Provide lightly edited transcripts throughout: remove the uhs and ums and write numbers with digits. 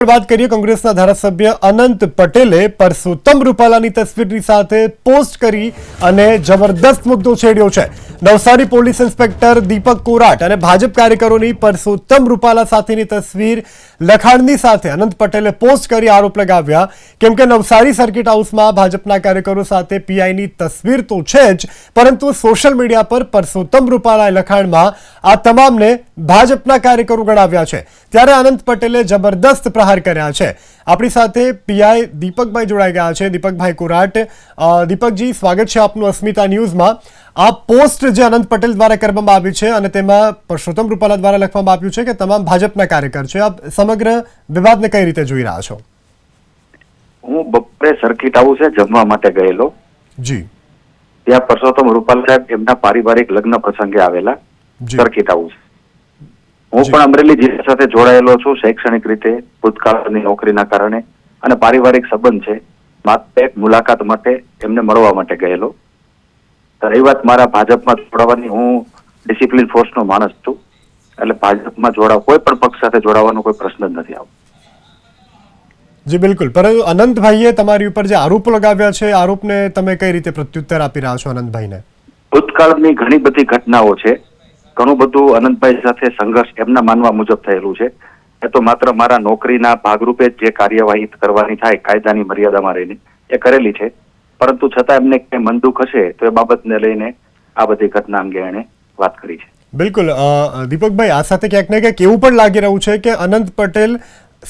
વાત કરીએ કોંગ્રેસના ધારાસભ્ય અનંત પટેલે પરસોત્તમ રૂપાલાની તસવીરની સાથે પોસ્ટ કરી અને જબરદસ્ત મુદ્દો છેડ્યો છે। નવસારી પોલીસ ઇન્સ્પેક્ટર દીપક કોરાટ અને ભાજપ કાર્યકરોની પરસોત્તમ રૂપાલા સાથેની તસવીર લખાણની સાથે અનંત પટેલે પોસ્ટ કરી આરોપ લગાવ્યા કેમ કે નવસારી સર્કિટ હાઉસમાં ભાજપના કાર્યકરો સાથે પીઆઈની તસવીર તો છે જ, પરંતુ સોશિયલ મીડિયા પર પરસોત્તમ રૂપાલાએ લખાણમાં આ તમામને ભાજપના કાર્યકરો ગણાવ્યા છે। ત્યારે અનંત પટેલે જબરદસ્ત પ્રહાર કર્યા છે। આપણી સાથે પીઆઈ દીપકભાઈ જોડાઈ ગયા છે। દીપકભાઈ કોરાટ, દીપકજી સ્વાગત છે આપનું અસ્મિતા ન્યૂઝમાં। આ પોસ્ટ જે અનંત પટેલ દ્વારા કરવામાં આવી છે અને તેમાં પરસોત્તમ રૂપાલા દ્વારા લખવામાં આવ્યું છે કે તમામ ભાજપના કાર્યકર છે, આપ સમગ્ર વિવાદને કઈ રીતે જોઈ રહ્યા છો? હું બપોરે સર્કિટ હાઉસે જમવા માટે ગયેલો જી, ત્યાં પરસોત્તમ રૂપાલા સાહેબ એમના પારિવારિક લગ્ન પ્રસંગે આવેલા સર્કિટ હાઉસ। હું પણ અમરેલી જિલ્લા સાથે જોડાયેલો છું શૈક્ષણિક રીતે ભૂતકાળની નોકરીના કારણે, અને પારિવારિક સંબંધ છે। માત્ર એક મુલાકાત માટે એમને મળવા માટે ગયેલો। રહી વાત મારા ભાજપમાં જોડાવાની, હું ડિસિપ્લિન ફોર્સનો માણસ છું, એટલે ભાજપમાં કોઈ પણ પક્ષ સાથે જોડાવાનો કોઈ પ્રશ્ન જ નથી આવતો। જી બિલકુલ, પરંતુ અનંતભાઈએ તમારી ઉપર જે આરોપ લગાવ્યા છે, આરોપને તમે કઈ રીતે પ્રત્યુત્તર આપી રહ્યા છો અનંતભાઈને? ભૂતકાળની ઘણી બધી ઘટનાઓ છે, ઘણું બધું અનંતભાઈ સાથે સંઘર્ષ એમના માનવા મુજબ થયેલું છે। એ તો માત્ર મારા નોકરીના ભાગરૂપે જ જે કાર્યવાહી કરવાની થાય કાયદાની મર્યાદામાં રહીને એ કરેલી છે, પરંતુ છતાં એમને કંઈ મનદુખ હશે તો એ બાબતને લઈને આ બધી ઘટના અંગે એણે વાત કરી છે। બિલકુલ દીપકભાઈ, આ સાથે ક્યાંક ને ક્યાંક એવું પણ લાગી રહ્યું છે કે અનંત પટેલ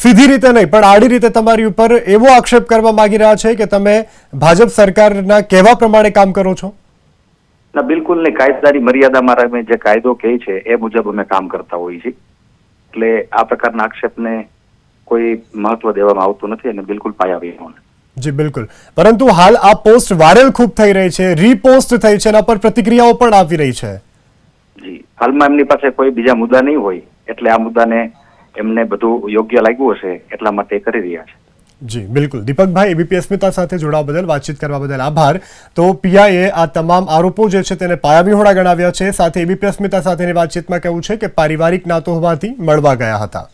સીધી રીતે નહીં પણ આડી રીતે તમારી ઉપર એવો આક્ષેપ કરવા માંગી રહ્યા છે કે તમે ભાજપ સરકારના કહેવા પ્રમાણે કામ કરો છો? ના, બિલકુલ નહીં। કાયદાની મર્યાદામાં અમે જે કાયદો કહે છે એ મુજબ અમે કામ કરતા હોઈએ છીએ, એટલે આ પ્રકારના આક્ષેપને કોઈ મહત્વ દેવામાં આવતું નથી અને બિલકુલ પાયાવિહોણ। જી બિલકુલ, પરંતુ હાલ આ પોસ્ટ વાયરલ ખૂબ થઈ રહી છે, રીપોસ્ટ થઈ છે, એના પર પ્રતિક્રિયાઓ પણ આવી રહી છે। જી, હાલમાં એમની પાસે કોઈ બીજા મુદ્દા નહીં હોય એટલે આ મુદ્દાને એમને બધું યોગ્ય લાગ્યું હશે એટલા માટે કરી રહ્યા છે। જી બિલકુલ, દીપકભાઈ એબીપી અસ્મિતા સાથે જોડાવા બદલ, વાતચીત કરવા બદલ આભાર। તો પીઆઈએ આ તમામ આરોપો જે છે તેને પાયાવિહોણા ગણાવ્યા છે, સાથે એબીપી અસ્મિતા સાથેની વાતચીતમાં કહેવું છે કે પારિવારિક નાતો હોવાથી મળવા ગયા હતા।